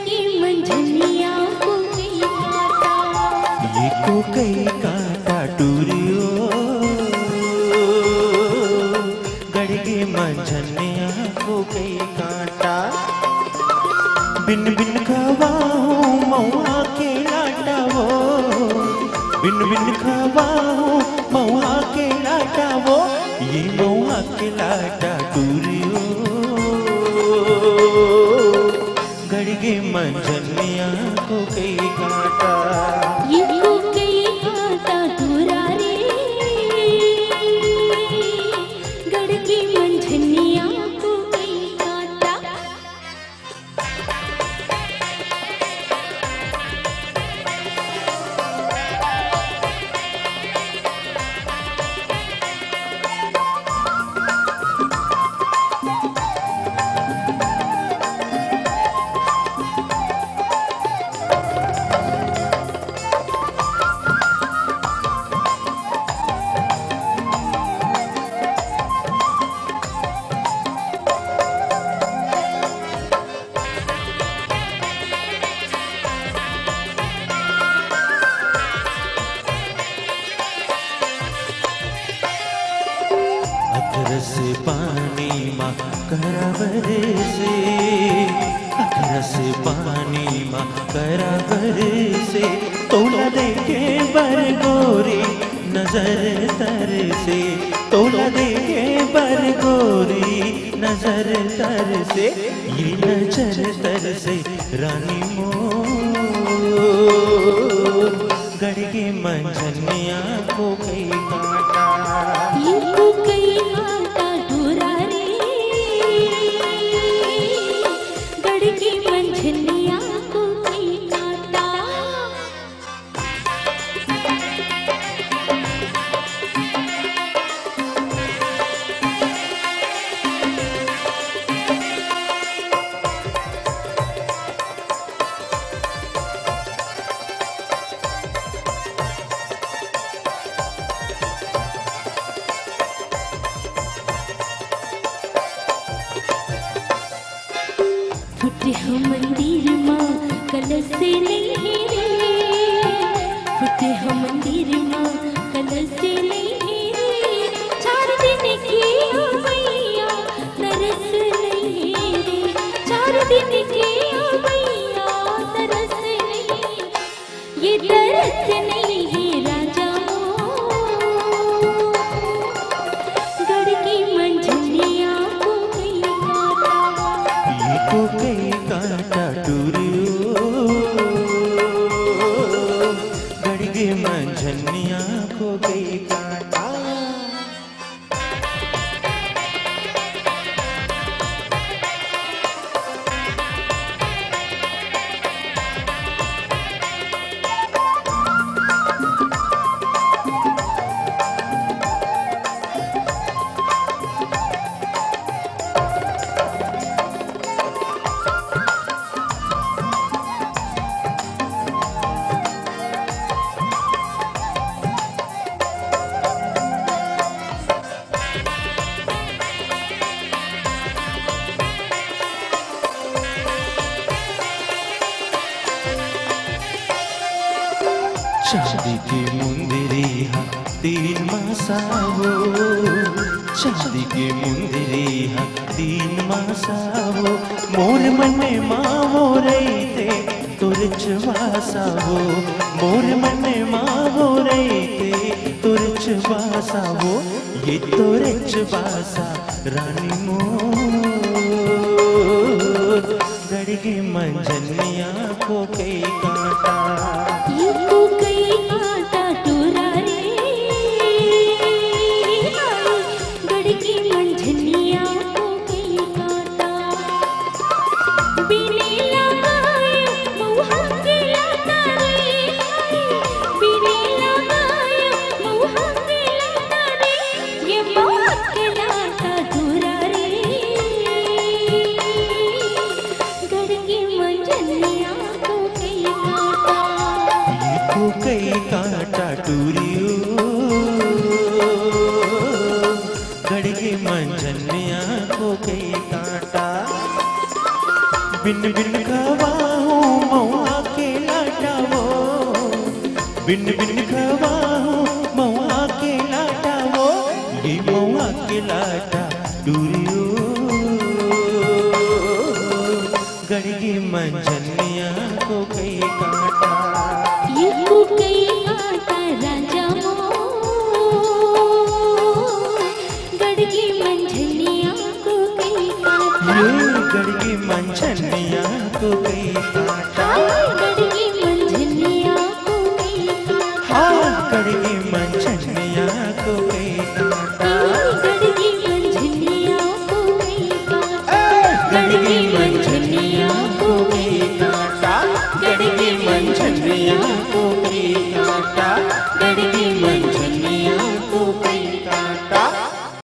गड़गी मंझनिया को कई काटा, ये को कई काटा टूरियो गड़गे मंझनिया को कई काटा। बिन बिन खवाऊं मऊआ के लाटा वो, बिन बिन खवाऊं मऊआ के लाटा वो, ये मऊआ के लाटा टूरियो गड़गे मंझनिया को कई काटा। ये को कई काटा दूरा रे, गड़गी मंझनिया को कई काटा। अखरस पानी माँ करावरे से, अखरस पानी माँ करावरे से, तोला देखे बर गोरी नजर तर से, तोला देखे बर गोरी नजर तर से, ये नजर तर से रानी मोर गड़गे मंझनिया को कई काटा। ये को कई काटा दूरा रे, गड़गी मंझनिया को कई काटा। फुटे हम मंदिर माँ कलश से नहीं रे, फुटे हम मंदिर माँ कलश से नहीं रे, 4 दिन की ओ मैया तरस नहीं रे, 4 दिन की ओ मैया तरस नहीं, ये तरस नहीं है राजा गड़गी मंझनिया को कई काटा। ये को कई काटा टूरियो गड़गे मंझनिया को कई काटा। चांदी की मुंदरी हा 3 मासावो, चांदी की मुंदरी हा 3 मासावो, मोर मने मावो रईते तुरच वासावो, मोर मने मावो रईते तुरच वासावो, ये तुरच वासा रानी मोर गड़गे मंझनिया को कई काटा। ये को कई काटा दूरा रे, गड़गी मंझनिया को कई काटा। बिने लगाए मऊहा के लाटा रे, बिने लगाए मऊहा के लाटा रे, ये मऊहा के लाटा दूरा रे, गड़गी मंझनिया को कई काटा। ये को कई काटा टूरियो गड़गे मंझनिया को कई काटा। बिन बिन खवाऊं बिन बिन खवाओ मऊआ के लाटा वो, ये मऊआ के लाटा टूरियो गड़गी मंझनिया को कई काटा। ये को कई काटा राजा मोर, गड़गी मंझनिया को कई काटा। ये गड़गी मंझनिया को कई काटा। गड़गी मंझनिया को कई काटा। हाँ गड़गी